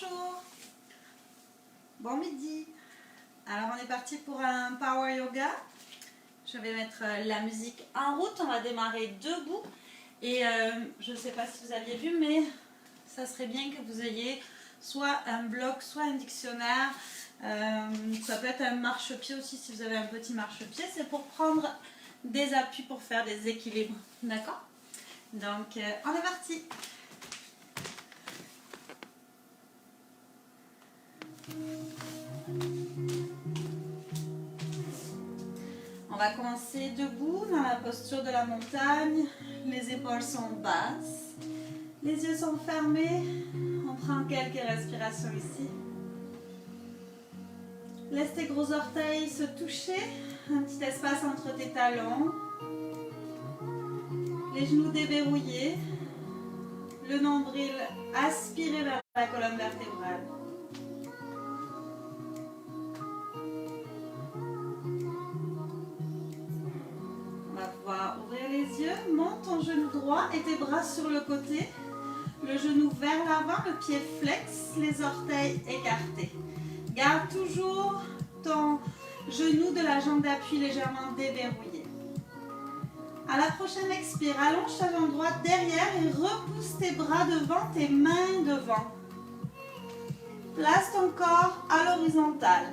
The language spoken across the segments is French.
Bonjour, bon midi. Alors on est parti pour un power yoga. Je vais mettre la musique en route, on va démarrer debout. Et je ne sais pas si vous aviez vu, mais ça serait bien que vous ayez soit un bloc, soit un dictionnaire. Ça peut être un marchepied aussi si vous avez un petit marchepied. C'est pour prendre des appuis pour faire des équilibres. D'accord? Donc on est parti. On va commencer debout dans la posture de la montagne. Les épaules sont basses. Les yeux sont fermés. On prend quelques respirations ici. Laisse tes gros orteils se toucher. Un petit espace entre tes talons. Les genoux déverrouillés. Le nombril aspiré vers la colonne vertébrale. Ouvrir les yeux, monte ton genou droit et tes bras sur le côté. Le genou vers l'avant, le pied flex, les orteils écartés. Garde toujours ton genou de la jambe d'appui légèrement déverrouillé. À la prochaine expire, allonge ta jambe droite derrière et repousse tes bras devant, tes mains devant. Place ton corps à l'horizontale.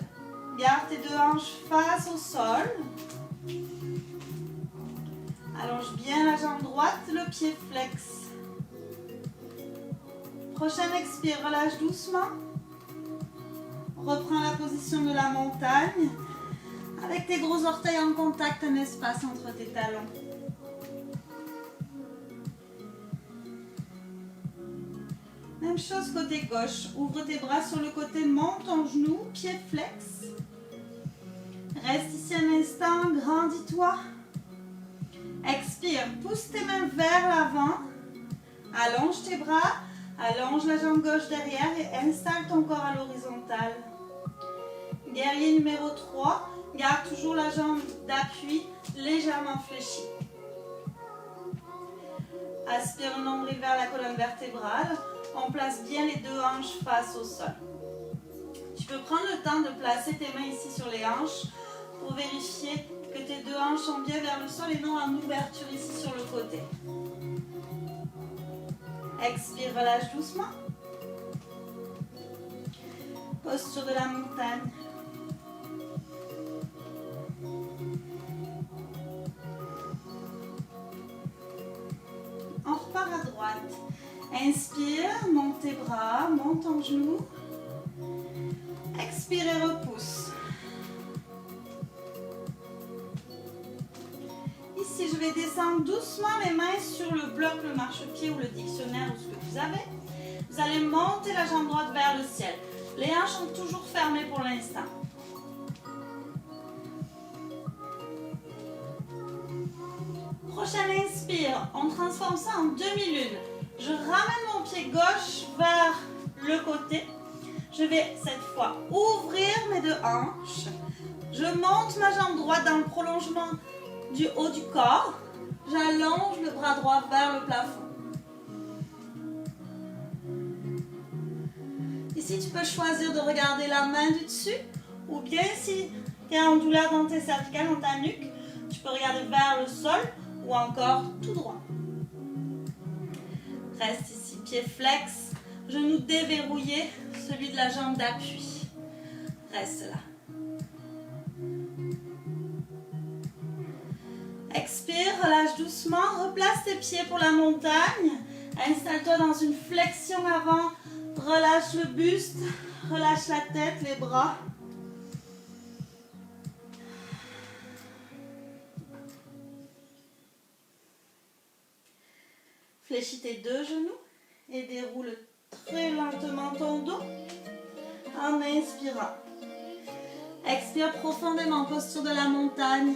Garde tes deux hanches face au sol. Allonge bien la jambe droite, le pied flex. Prochaine expire, relâche doucement. Reprends la position de la montagne. Avec tes gros orteils en contact, un espace entre tes talons. Même chose côté gauche. Ouvre tes bras sur le côté, monte ton genou, pied flex. Reste ici un instant, grandis-toi. Expire, pousse tes mains vers l'avant, allonge tes bras, allonge la jambe gauche derrière et installe ton corps à l'horizontale. Guerrier numéro 3, garde toujours la jambe d'appui légèrement fléchie. Aspire le nombril vers la colonne vertébrale, on place bien les deux hanches face au sol. Tu peux prendre le temps de placer tes mains ici sur les hanches pour vérifier que tes deux hanches sont bien vers le sol et non en ouverture ici sur le côté. Expire, relâche doucement. Posture de la montagne. On repart à droite. Inspire, monte tes bras, monte ton genou. Expire et repousse. Ici, je vais descendre doucement les mains sur le bloc, le marchepied ou le dictionnaire ou ce que vous avez. Vous allez monter la jambe droite vers le ciel. Les hanches sont toujours fermées pour l'instant. Prochaine inspire, on transforme ça en demi-lune. Je ramène mon pied gauche vers le côté. Je vais cette fois ouvrir mes deux hanches. Je monte ma jambe droite dans le prolongement du haut du corps, j'allonge le bras droit vers le plafond. Ici, tu peux choisir de regarder la main du dessus, ou bien si tu es en douleur dans tes cervicales, dans ta nuque, tu peux regarder vers le sol, ou encore tout droit. Reste ici, pied flex, genou déverrouillé, celui de la jambe d'appui. Reste là. Expire, relâche doucement, replace tes pieds pour la montagne. Installe-toi dans une flexion avant. Relâche le buste, relâche la tête, les bras. Fléchis tes deux genoux et déroule très lentement ton dos en inspirant. Expire profondément, posture de la montagne.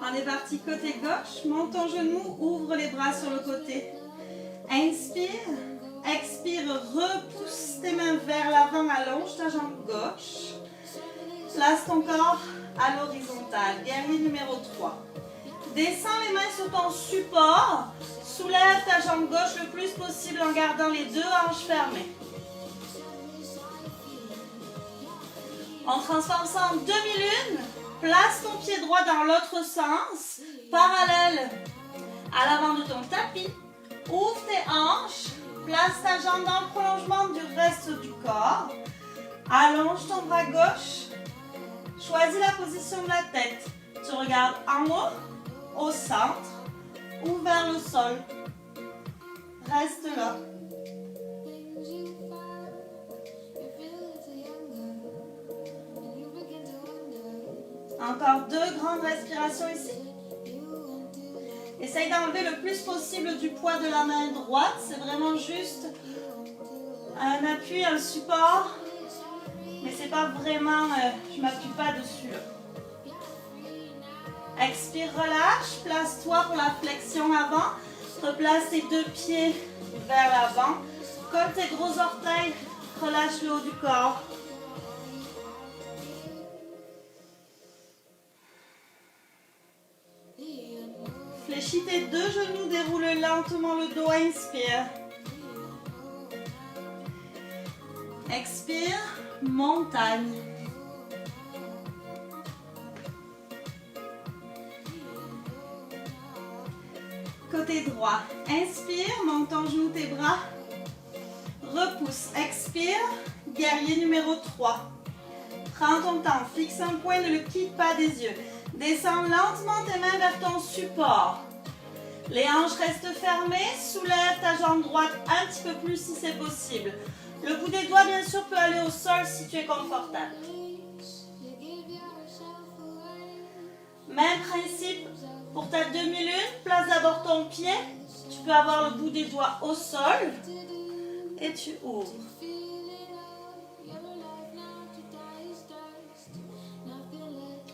On est parti côté gauche, monte ton genou, ouvre les bras sur le côté. Inspire, expire, repousse tes mains vers l'avant, allonge ta jambe gauche. Place ton corps à l'horizontale. Guerrier numéro 3. Descends les mains sur ton support. Soulève ta jambe gauche le plus possible en gardant les deux hanches fermées. On transforme ça en demi-lune. Place ton pied droit dans l'autre sens, parallèle à l'avant de ton tapis. Ouvre tes hanches. Place ta jambe dans le prolongement du reste du corps. Allonge ton bras gauche. Choisis la position de la tête. Tu regardes en haut, au centre ou vers le sol. Reste là. Encore 2 grandes respirations ici. Essaye d'enlever le plus possible du poids de la main droite. C'est vraiment juste un appui, un support. Mais c'est pas vraiment, je m'appuie pas dessus. Expire, relâche. Place-toi pour la flexion avant. Replace tes 2 pieds vers l'avant. Colle tes gros orteils. Relâche le haut du corps. Fléchis tes 2 genoux, déroule lentement le dos, inspire. Expire, montagne. Côté droit, inspire, monte ton genou, tes bras. Repousse, expire, guerrier numéro 3. Prends ton temps, fixe un point, ne le quitte pas des yeux. Descends lentement tes mains vers ton support. Les hanches restent fermées. Soulève ta jambe droite un petit peu plus si c'est possible. Le bout des doigts, bien sûr, peut aller au sol si tu es confortable. Même principe pour ta demi-lune. Place d'abord ton pied. Tu peux avoir le bout des doigts au sol. Et tu ouvres.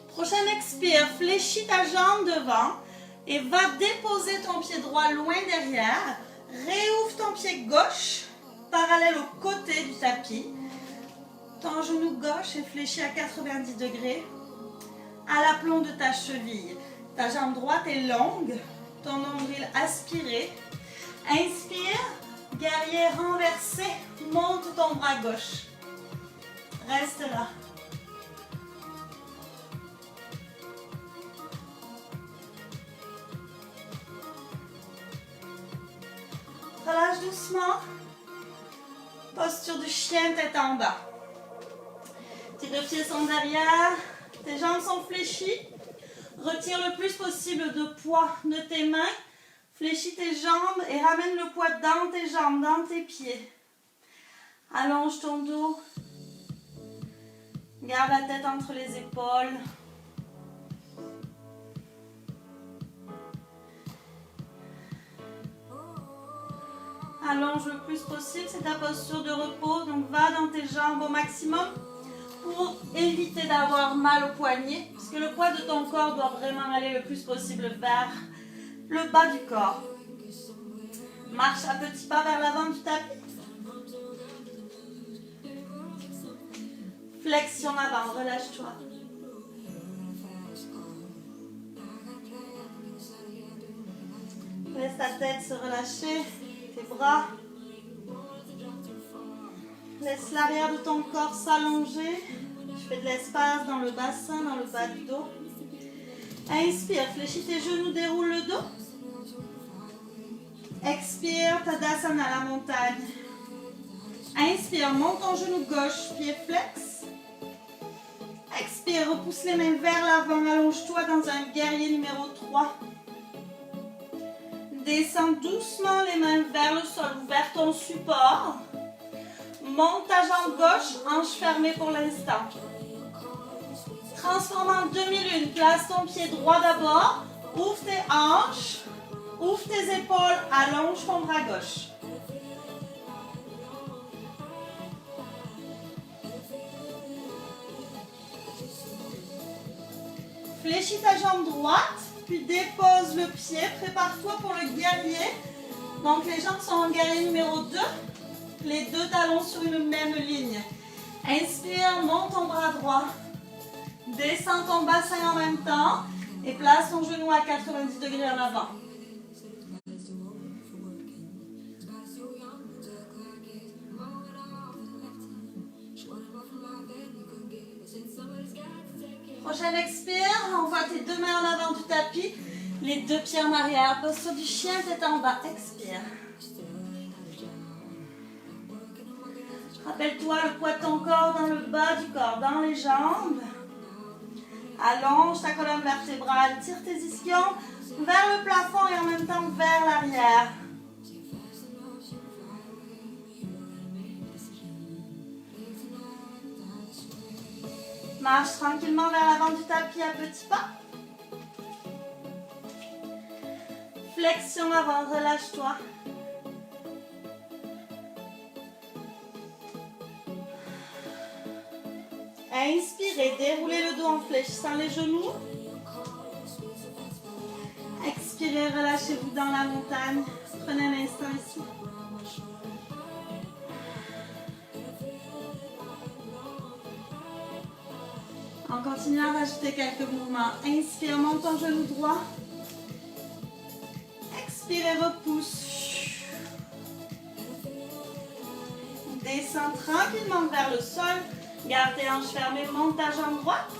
Prochain expire, fléchis ta jambe devant et va déposer ton pied droit loin derrière. Réouvre ton pied gauche, parallèle au côté du tapis. Ton genou gauche est fléchi à 90 degrés à l'aplomb de ta cheville. Ta jambe droite est longue, ton nombril aspiré. Inspire, guerrier renversé, monte ton bras gauche. Reste là. Relâche doucement. Posture du chien, tête en bas. Tes 2 pieds sont derrière. Tes jambes sont fléchies. Retire le plus possible de poids de tes mains. Fléchis tes jambes et ramène le poids dans tes jambes, dans tes pieds. Allonge ton dos. Garde la tête entre les épaules. Allonge le plus possible, c'est ta posture de repos. Donc va dans tes jambes au maximum pour éviter d'avoir mal au poignet. Parce que le poids de ton corps doit vraiment aller le plus possible vers le bas du corps. Marche à petits pas vers l'avant du tapis. Flexion avant, relâche-toi. Laisse ta tête se relâcher. Tes bras. Laisse l'arrière de ton corps s'allonger. Tu fais de l'espace dans le bassin, dans le bas du dos. Inspire, fléchis tes genoux, déroule le dos. Expire, Tadasana, la montagne. Inspire, monte ton genou gauche, pied flex. Expire, repousse les mains vers l'avant, allonge-toi dans un guerrier numéro 3. Descends doucement les mains vers le sol ou vers ton support. Monte ta jambe gauche, hanche fermée pour l'instant. Transforme en demi-lune. Place ton pied droit d'abord. Ouvre tes hanches. Ouvre tes épaules. Allonge ton bras gauche. Fléchis ta jambe droite. Puis dépose le pied, prépare-toi pour le guerrier. Donc les jambes sont en guerrier numéro 2. Les 2 talons sur une même ligne. Inspire, monte ton bras droit. Descends ton bassin en même temps et place ton genou à 90 degrés en avant. Prochaine expire, envoie tes deux mains en avant du tapis, les deux pieds en arrière. Posture du chien, tête en bas, expire. Rappelle-toi le poids de ton corps dans le bas du corps, dans les jambes. Allonge ta colonne vertébrale, tire tes ischions vers le plafond et en même temps vers l'arrière. Marche tranquillement vers l'avant du tapis à petits pas. Flexion avant, relâche-toi. Inspirez, déroulez le dos en fléchissant les genoux. Expirez, relâchez-vous dans la montagne. Prenez un instant ici. On continue à rajouter quelques mouvements. Inspire, monte ton genou droit. Expirez, repousse. Descends tranquillement vers le sol. Garde tes hanches fermées, monte ta jambe droite.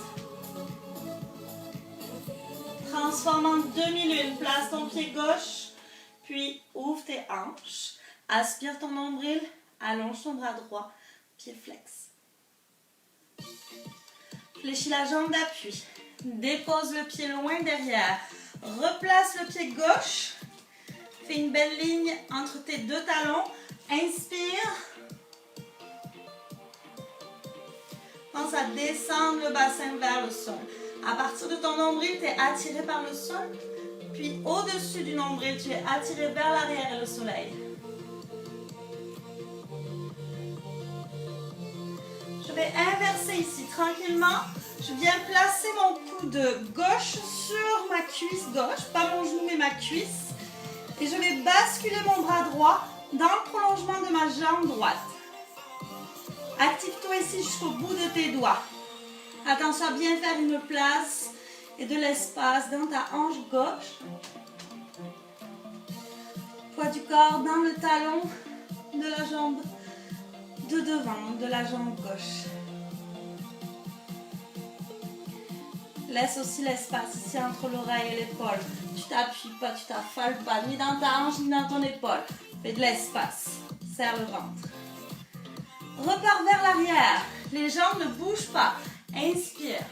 Transforme en demi-lune, place ton pied gauche, puis ouvre tes hanches. Aspire ton nombril, allonge ton bras droit, pied flex. Fléchis la jambe d'appui. Dépose le pied loin derrière. Replace le pied gauche. Fais une belle ligne entre tes deux talons. Inspire. Pense à descendre le bassin vers le sol. À partir de ton nombril, tu es attiré par le sol. Puis au-dessus du nombril, tu es attiré vers l'arrière et le soleil. Je vais inverser ici tranquillement. Je viens placer mon coude gauche sur ma cuisse gauche. Pas mon genou, mais ma cuisse. Et je vais basculer mon bras droit dans le prolongement de ma jambe droite. Active-toi ici jusqu'au bout de tes doigts. Attention à bien faire une place et de l'espace dans ta hanche gauche. Poids du corps dans le talon de la jambe de devant, de la jambe gauche. Laisse aussi l'espace ici entre l'oreille et l'épaule. Tu t'appuies pas, tu t'affales pas, ni dans ta hanche, ni dans ton épaule. Fais de l'espace. Serre le ventre. Repars vers l'arrière. Les jambes ne bougent pas. Inspire.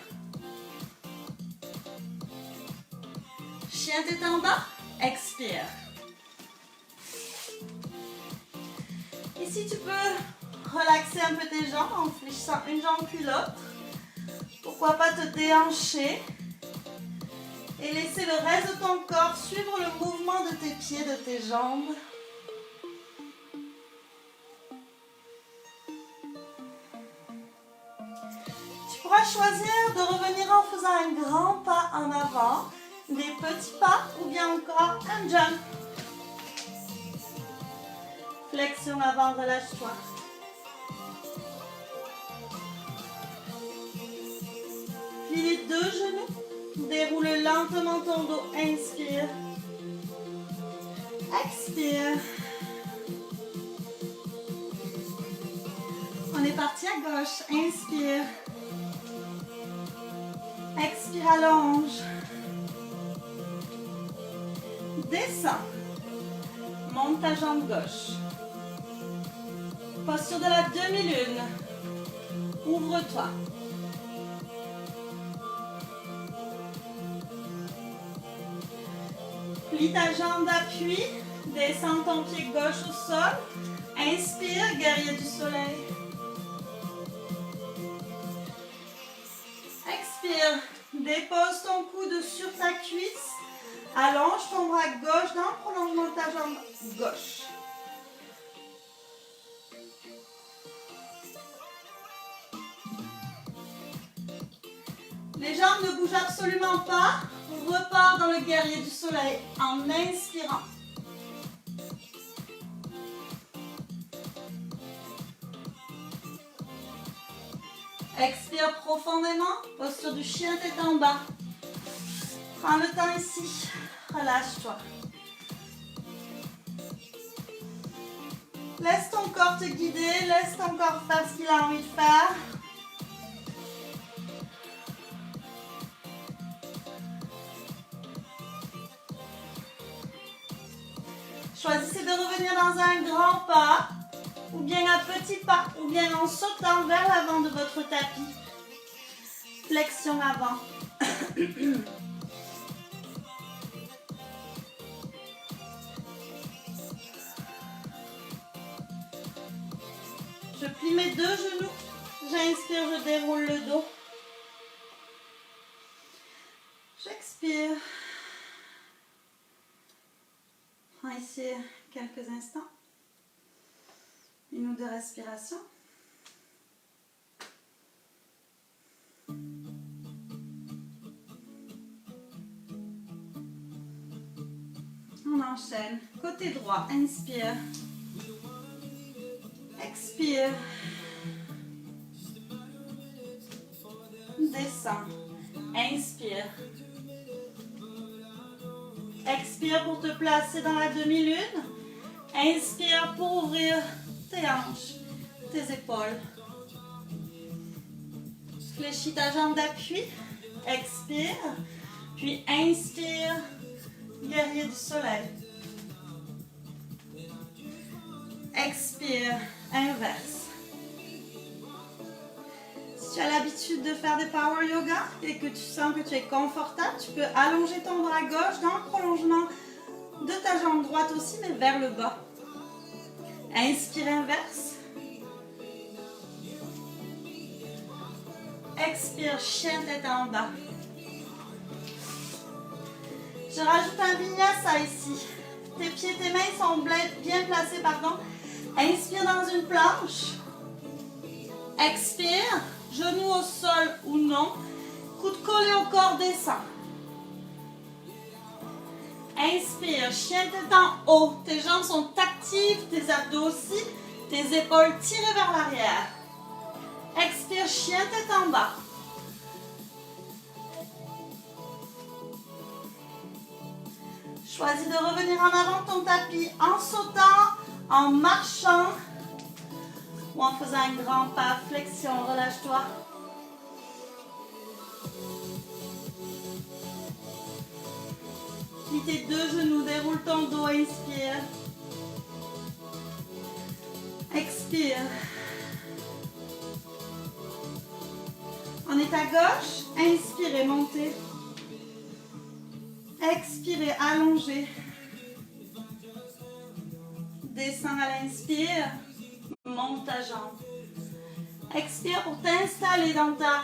Chien tête en bas. Expire. Ici, tu peux relaxer un peu tes jambes en fléchissant une jambe puis l'autre. Pourquoi pas te déhancher et laisser le reste de ton corps suivre le mouvement de tes pieds, de tes jambes. Tu pourras choisir de revenir en faisant un grand pas en avant, des petits pas ou bien encore un jump. Flexion avant, relâche-toi. Plie les deux genoux. Déroule lentement ton dos. Inspire. Expire. On est parti à gauche. Inspire. Expire, allonge. Descends. Monte ta jambe gauche. Posture de la demi-lune. Ouvre-toi. Plie ta jambe d'appui. Descends ton pied gauche au sol. Inspire, guerrier du soleil. Expire. Dépose ton coude sur ta cuisse. Allonge ton bras gauche dans le prolongement de ta jambe gauche. Les jambes ne bougent absolument pas. On repart dans le guerrier du soleil en inspirant. Expire profondément, posture du chien tête en bas. Prends le temps ici, relâche-toi. Laisse ton corps te guider, laisse ton corps faire ce qu'il a envie de faire. Choisissez de revenir dans un grand pas, ou bien un petit pas, ou bien en sautant vers l'avant de votre tapis. Flexion avant. Je plie mes deux genoux. J'inspire, je déroule le dos. J'expire. Prends ici quelques instants. Une ou deux respirations. On enchaîne. Côté droit, inspire. Expire. Descends. Inspire. Expire pour te placer dans la demi-lune. Inspire pour ouvrir tes hanches, tes épaules. Fléchis ta jambe d'appui. Expire. Puis inspire. Guerrier du soleil. Expire. Inverse. Si tu as l'habitude de faire des power yoga et que tu sens que tu es confortable, tu peux allonger ton bras gauche dans le prolongement de ta jambe droite aussi, mais vers le bas. Inspire, inverse. Expire, chien tête en bas. Je rajoute un vinyasa ici. Tes pieds, tes mains sont bien placés, pardon. Inspire dans une planche. Expire, genou au sol ou non. Coude collé au corps, descend. Inspire, chien tête en haut. Tes jambes sont actives, tes abdos aussi. Tes épaules tirées vers l'arrière. Expire, chien tête en bas. Choisis de revenir en avant de ton tapis en sautant, en marchant ou en faisant un grand pas. Flexion, relâche-toi. Plie tes deux genoux, déroule ton dos, inspire. Expire. On est à gauche, inspirez, montez. Expirez, allongez. Descends à l'inspire, monte ta jambe. Expire pour t'installer dans ta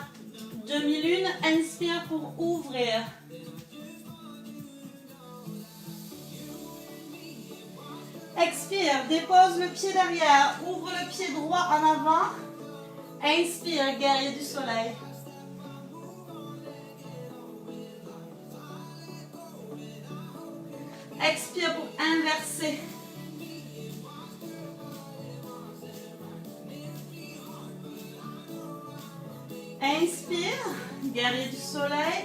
demi-lune, inspire pour ouvrir. Expire, dépose le pied derrière, ouvre le pied droit en avant. Inspire, guerrier du soleil. Expire pour inverser. Inspire, guerrier du soleil.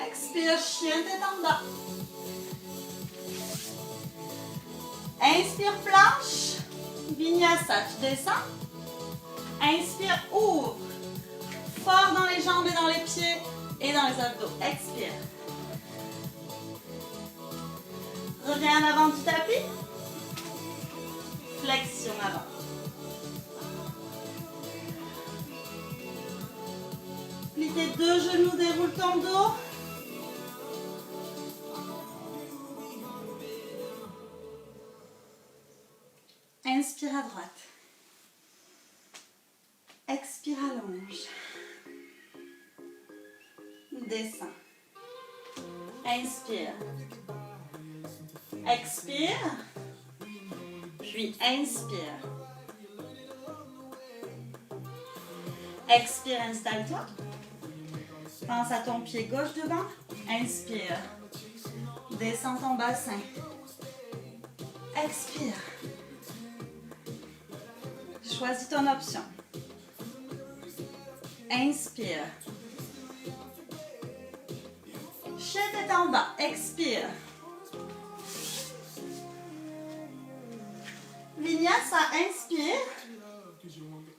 Expire, chien tête en bas. Inspire, planche. Vinyasa, tu descends. Inspire, ouvre. Fort dans les jambes et dans les pieds et dans les abdos. Expire. Reviens en avant du tapis. Flexion avant. Plie tes deux genoux, déroule ton dos. Inspire à droite. Expire, allonge. Descends. Inspire. Expire. Puis inspire. Expire, installe-toi. Pense à ton pied gauche devant. Inspire. Descends ton bassin. Expire. Choisis ton option. Inspire. Chien tête en bas. Expire. Vinyasa, inspire.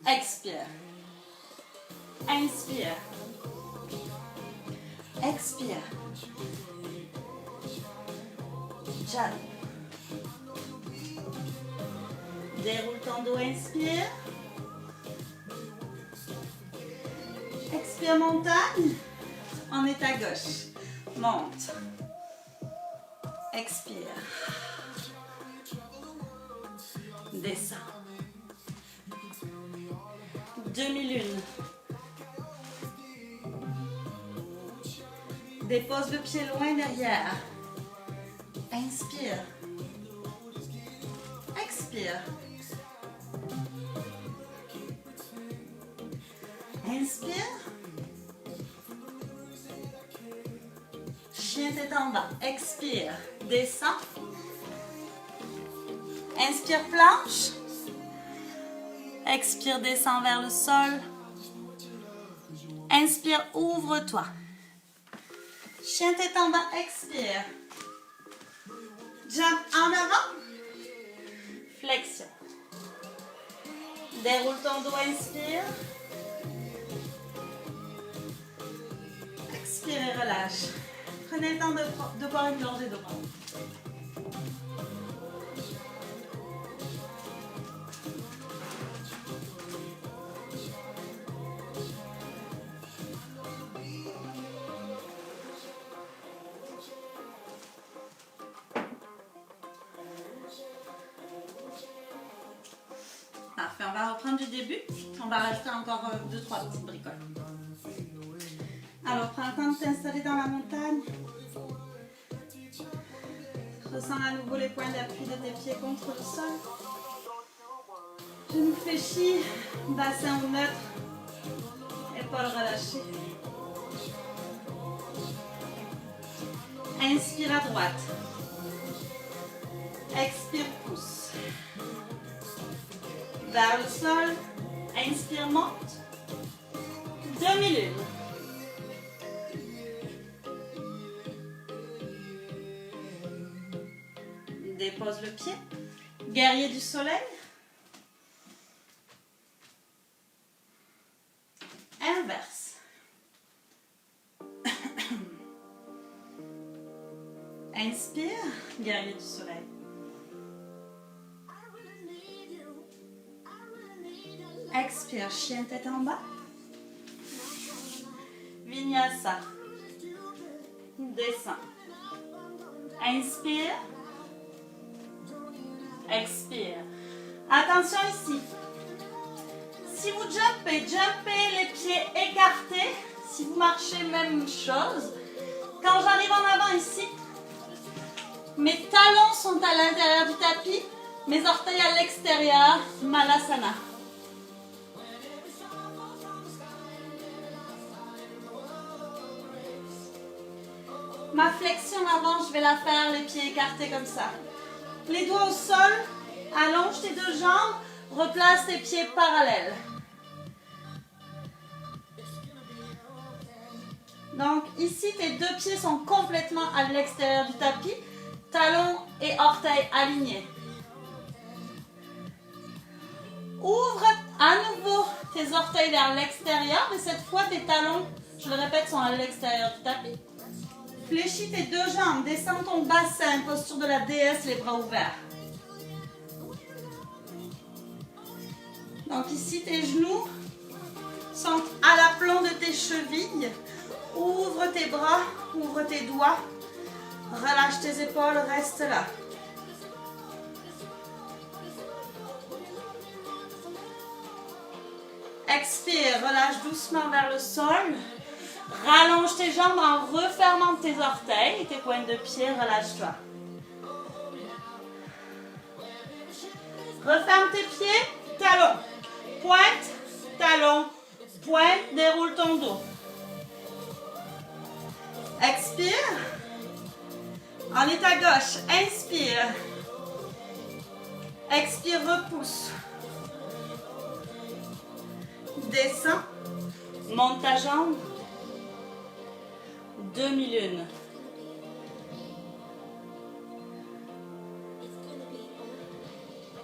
Expire. Inspire. Expire. Jab. Déroule ton dos, inspire. Expire, montagne. On est à gauche. Monte. Expire. Descends. Demi-lune. Dépose le pied loin derrière. Inspire. Expire. Inspire. Chien tête en bas. Expire. Descends. Inspire, planche. Expire, descends vers le sol. Inspire, ouvre-toi. Chien tête en bas, expire. Jump en avant. Flexion. Déroule ton dos, inspire. Expire et relâche. Prenez le temps de boire une gorgée d'eau. Parfait, on va reprendre du début. On va rajouter encore 2-3 petites bricoles. Alors, prends le temps de t'installer dans la montagne. Ressens à nouveau les points d'appui de tes pieds contre le sol. Genoux fléchis, bassin au neutre, épaules relâchées. Inspire à droite. Expire, pousse. Vers le sol. Inspire, monte. Demi-lune. Dépose le pied. Guerrier du soleil. Inverse. Inspire, guerrier du soleil. Expire, chien tête en bas. Vinyasa. Descends. Inspire. Expire. Attention ici. Si vous jumpez les pieds écartés. Si vous marchez, même chose. Quand j'arrive en avant ici, mes talons sont à l'intérieur du tapis, mes orteils à l'extérieur, Malasana. Ma flexion avant, je vais la faire les pieds écartés comme ça. Les doigts au sol, allonge tes deux jambes, replace tes pieds parallèles. Donc ici, tes deux pieds sont complètement à l'extérieur du tapis, talons et orteils alignés. Ouvre à nouveau tes orteils vers l'extérieur, mais cette fois tes talons, je le répète, sont à l'extérieur du tapis. Fléchis tes deux jambes, descends ton bassin, posture de la déesse, les bras ouverts. Donc ici, tes genoux sont à l'aplomb de tes chevilles. Ouvre tes bras, ouvre tes doigts. Relâche tes épaules, reste là. Expire, relâche doucement vers le sol. Rallonge tes jambes en refermant tes orteils et tes pointes de pied, relâche-toi. Referme tes pieds, talons. Pointe, talon, pointe, déroule ton dos. Expire. On est à gauche. Inspire. Expire, repousse. descends, monte ta jambe, demi-lune.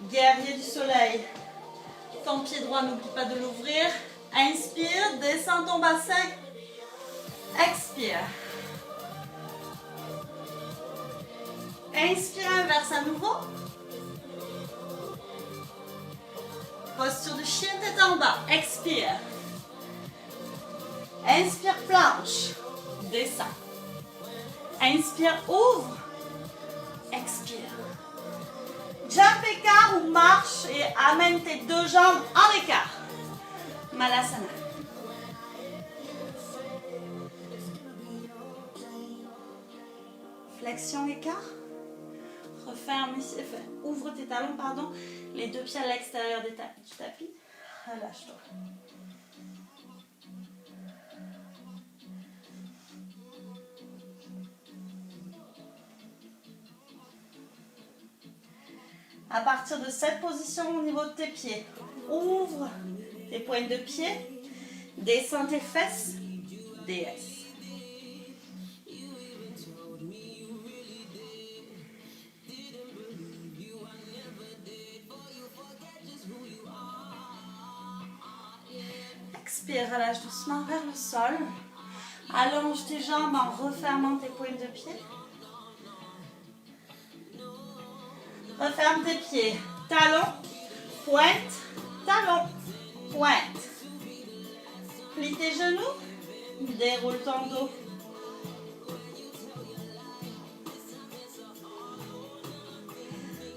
Guerrier du soleil. Ton pied droit, n'oublie pas de l'ouvrir. Inspire, descends ton bassin. Expire. Inspire, inverse à nouveau. Posture de chien, tête en bas. Expire. Inspire, planche. Descends. Inspire, ouvre. Expire. Jump écart ou marche et amène tes deux jambes en écart. Malasana. Flexion écart. Referme ici, ouvre tes talons, pardon. Les deux pieds à l'extérieur du tapis. Relâche-toi. À partir de cette position au niveau de tes pieds, ouvre tes pointes de pied, descends tes fesses, DS. Expire, relâche doucement vers le sol. Allonge tes jambes en refermant tes pointes de pied. Referme tes pieds. Talon, pointe, talon, pointe. Plie tes genoux. Déroule ton dos.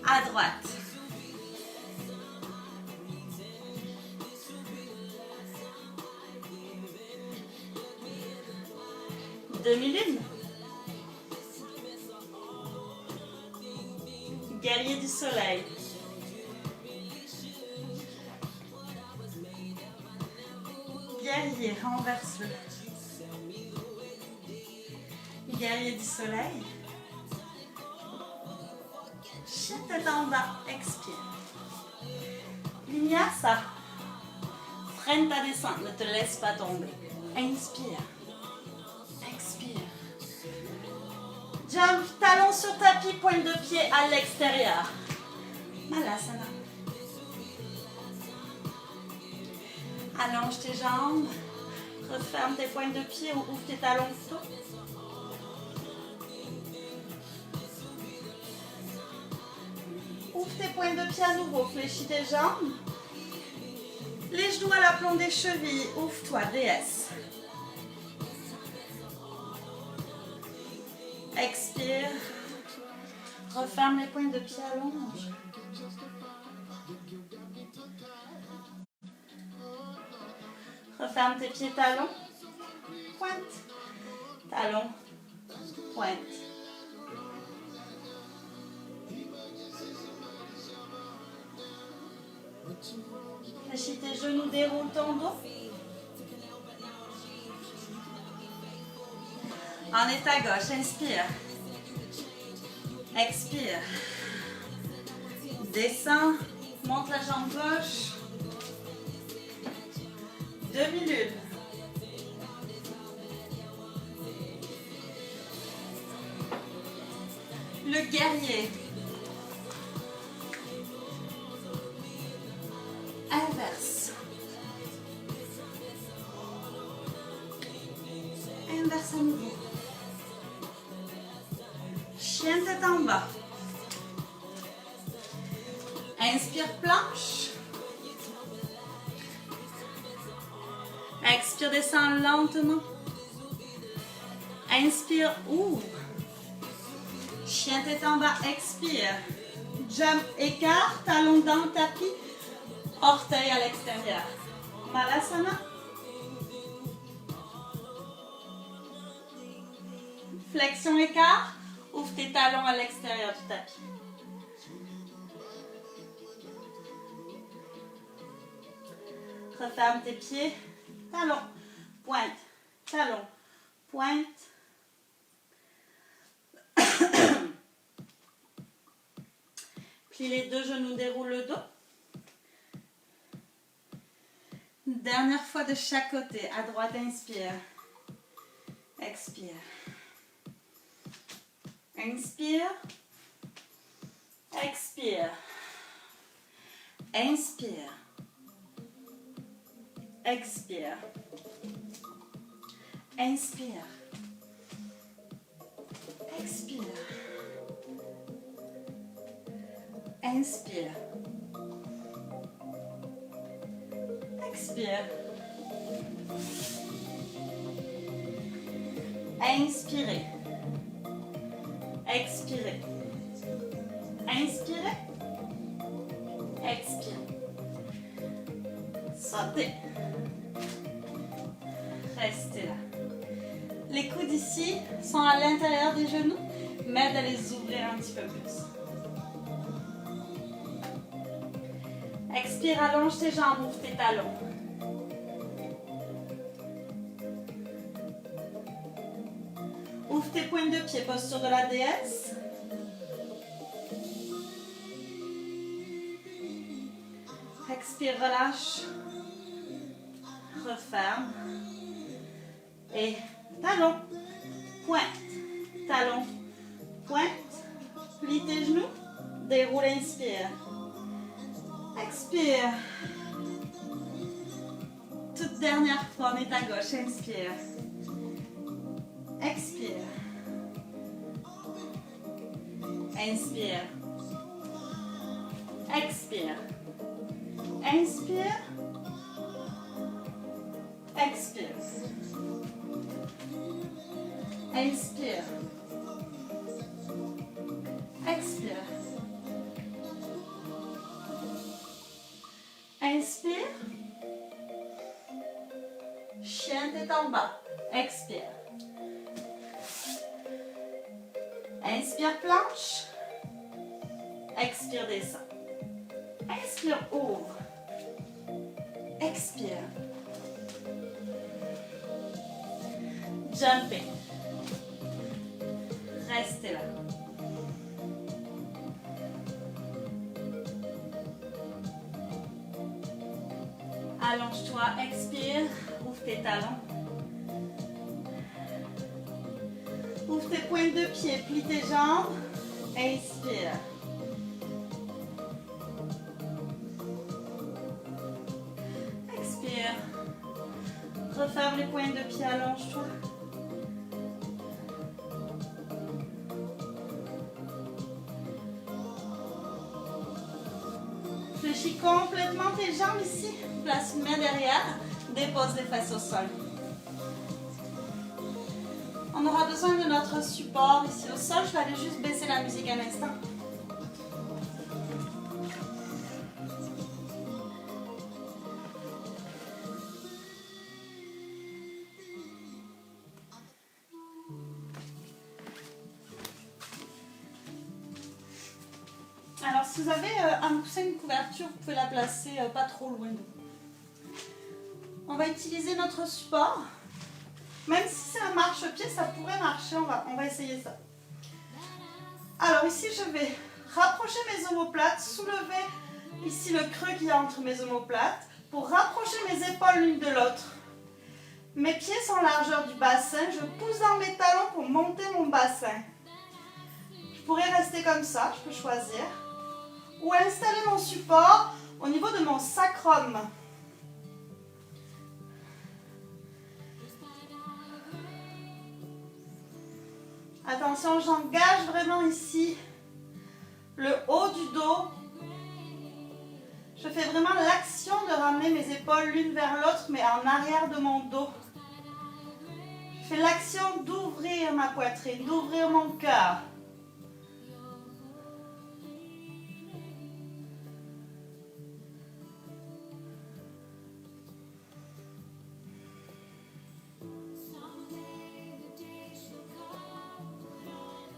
À droite. Demi-lune. Guerrier du soleil. Guerrier, renverse-le. Guerrier du soleil. Chien tête en bas, expire. Vinyasa. Freine ta descente, ne te laisse pas tomber. Inspire. Expire. Jump, talon sur tapis, pointe de pied à l'extérieur. Malasana. Allonge tes jambes. Referme tes pointes de pied ou ouvre tes talons plutôt. Ouvre tes pointes de pied à nouveau. Fléchis tes jambes. Les genoux à l'aplomb des chevilles. Ouvre-toi, DS. Expire. Referme les pointes de pied, allonge. Referme tes pieds, talons. Pointe. Talon. Pointe. Fléchis tes genoux, déroule ton dos. En état gauche, inspire. Expire. Descends, monte la jambe gauche. Demi-lune. Le guerrier. Inverse. Inverse à nouveau. Chien tête en bas. Inspire, planche. Expire, descends lentement. Inspire, ouvre. Chien tête en bas, expire. Jump, écart, talon dans le tapis. Orteil à l'extérieur. Malasana. Flexion, écart. Ouvre tes talons à l'extérieur du tapis. Referme tes pieds. Talon, pointe, talon, pointe. Plie les deux genoux, déroule le dos. Une dernière fois de chaque côté. À droite, inspire. Expire. Inspire. Expire. Inspire. Expire. Inspire. Expire. Inspire. Expire. Inspirez. Expirez. Inspirez. Expirez. Sautez. Restez là. Les coudes ici sont à l'intérieur des genoux, mais de les ouvrir un petit peu plus. Expire, allonge tes jambes, ouvre tes talons. Ouvre tes pointes de pied, posture de la déesse. Expire, relâche. Referme. Et talon, pointe, talon, pointe. Plie tes genoux. Déroule, inspire. Expire. Toute dernière fois, on est à gauche. Inspire. Expire. Inspire. Expire. Inspire. Expire. Inspire. Expire. Inspire. Chien tête en bas. Expire. Inspire, planche. Expire, descend. Inspire, ouvre. Expire. Jumpez. Restez là. Allonge-toi, expire. Ouvre tes talons. Ouvre tes pointes de pied, plie tes jambes. Inspire. Expire. Referme les pointes de pied, allonge-toi. Fléchis complètement tes jambes ici. Place une main derrière. Dépose les fesses au sol. On aura besoin de notre support ici au sol. Je vais aller juste baisser la musique un instant. Alors, si vous avez un coussin, une couverture, vous pouvez la placer pas trop loin de vous. On va utiliser notre support. Même si c'est un marchepied, ça pourrait marcher. On va essayer ça. Alors ici, je vais rapprocher mes omoplates, soulever ici le creux qu'il y a entre mes omoplates pour rapprocher mes épaules l'une de l'autre. Mes pieds sont largeur du bassin. Je pousse dans mes talons pour monter mon bassin. Je pourrais rester comme ça, je peux choisir. Ou installer mon support au niveau de mon sacrum. Attention, j'engage vraiment ici le haut du dos. Je fais vraiment l'action de ramener mes épaules l'une vers l'autre, mais en arrière de mon dos. Je fais l'action d'ouvrir ma poitrine, d'ouvrir mon cœur.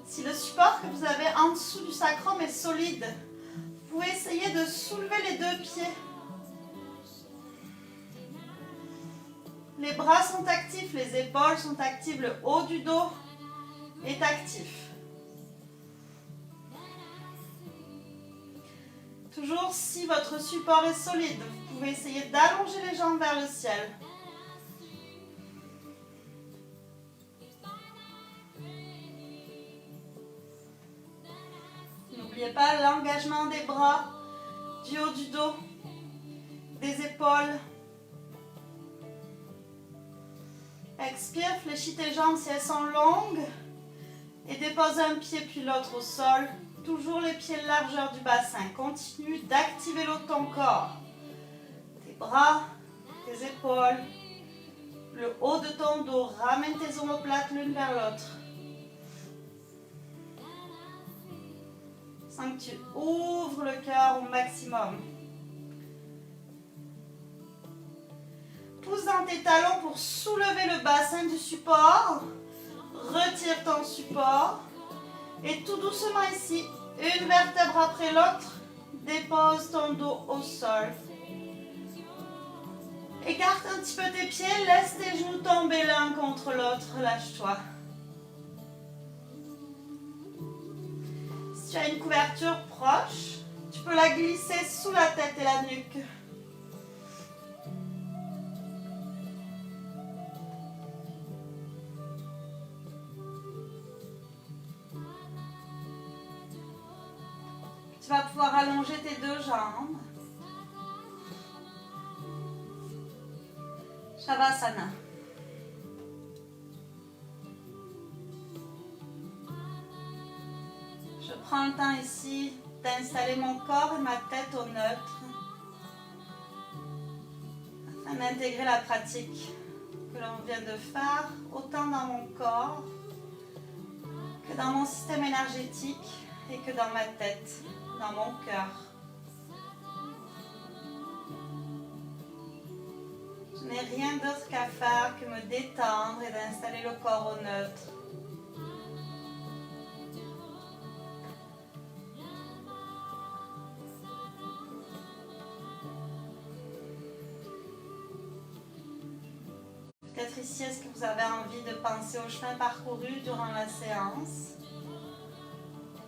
Si le support que vous avez en dessous du sacrum est solide, vous pouvez essayer de soulever les deux pieds. Les bras sont actifs, les épaules sont actives, le haut du dos est actif. Toujours si votre support est solide, vous Vous pouvez essayer d'allonger les jambes vers le ciel. N'oubliez pas l'engagement des bras, du haut du dos, des épaules. Expire, fléchis tes jambes si elles sont longues et dépose un pied puis l'autre au sol. Toujours les pieds largeur du bassin. Continue d'activer l'eau de ton corps. Tes bras, tes épaules, le haut de ton dos. Ramène tes omoplates l'une vers l'autre. Sens que tu ouvres le cœur au maximum. Pousse dans tes talons pour soulever le bassin du support. Retire ton support. Et tout doucement ici, une vertèbre après l'autre, dépose ton dos au sol. Écarte un petit peu tes pieds, laisse tes genoux tomber l'un contre l'autre, relâche-toi. Si tu as une couverture proche, tu peux la glisser sous la tête et la nuque. Tu vas pouvoir allonger tes deux jambes. Shavasana. Je prends le temps ici d'installer mon corps et ma tête au neutre afin d'intégrer la pratique que l'on vient de faire autant dans mon corps que dans mon système énergétique et que dans ma tête, dans mon cœur. Je n'ai rien d'autre qu'à faire que me détendre et d'installer le corps au neutre. Peut-être ici, est-ce que vous avez envie de penser au chemin parcouru durant la séance?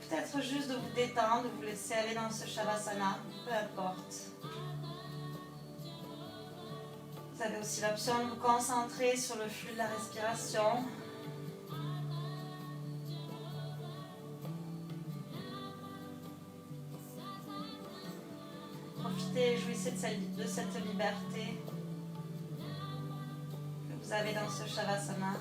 Peut-être juste de vous détendre, de vous laisser aller dans ce Shavasana, peu importe. Vous avez aussi l'option de vous concentrer sur le flux de la respiration. Profitez et jouissez de cette liberté que vous avez dans ce Shavasana.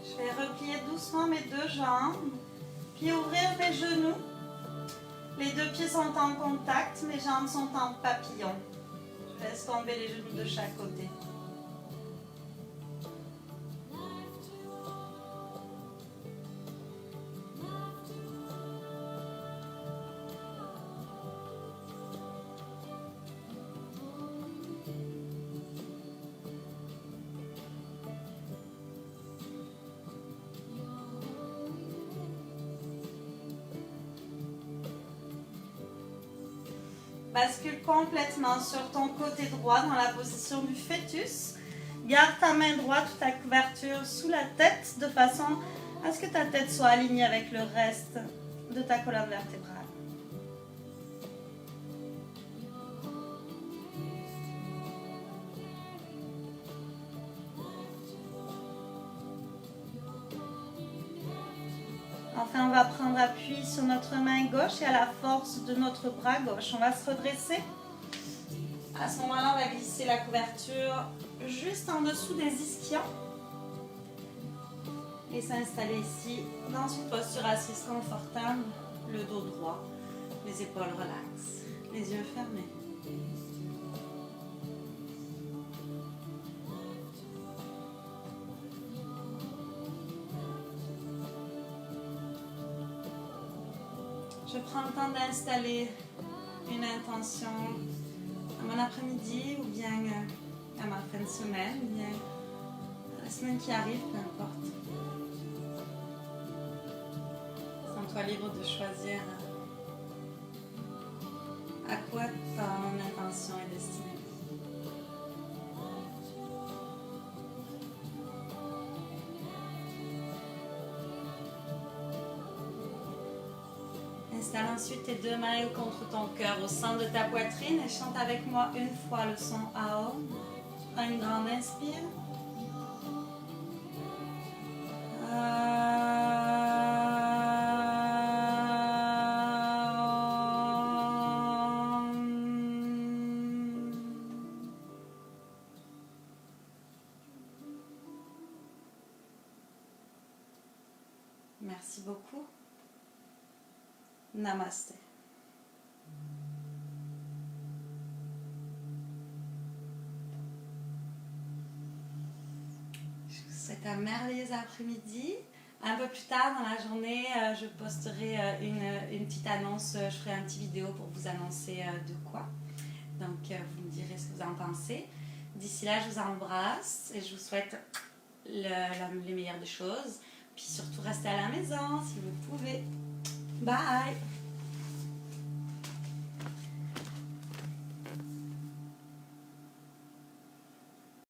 Je vais replier doucement mes deux jambes, puis ouvrir mes genoux. Les deux pieds sont en contact, mes jambes sont en papillon. Je laisse tomber les genoux de chaque côté. Bascule complètement sur ton côté droit dans la position du fœtus. Garde ta main droite ou ta couverture sous la tête de façon à ce que ta tête soit alignée avec le reste de ta colonne vertébrale. Enfin, on va prendre appui sur notre main gauche et à la force de notre bras gauche, on va se redresser. À ce moment-là, on va glisser la couverture juste en dessous des ischions et s'installer ici dans une posture assise confortable, le dos droit, les épaules relaxes, les yeux fermés. Je prends le temps d'installer une intention à mon après-midi ou bien à ma fin de semaine, ou bien à la semaine qui arrive, peu importe. Sens-toi libre de choisir à quoi ton intention est destinée. Installe ensuite tes deux mains contre ton cœur au centre de ta poitrine et chante avec moi une fois le son Aum. Une grande inspire. Merci beaucoup. Namaste. Je vous souhaite un merveilleux après-midi. Un peu plus tard dans la journée, je posterai une petite annonce, je ferai un petit vidéo pour vous annoncer de quoi. Donc vous me direz ce que vous en pensez. D'ici là, je vous embrasse et je vous souhaite les meilleures des choses. Puis surtout, restez à la maison si vous pouvez. Bye!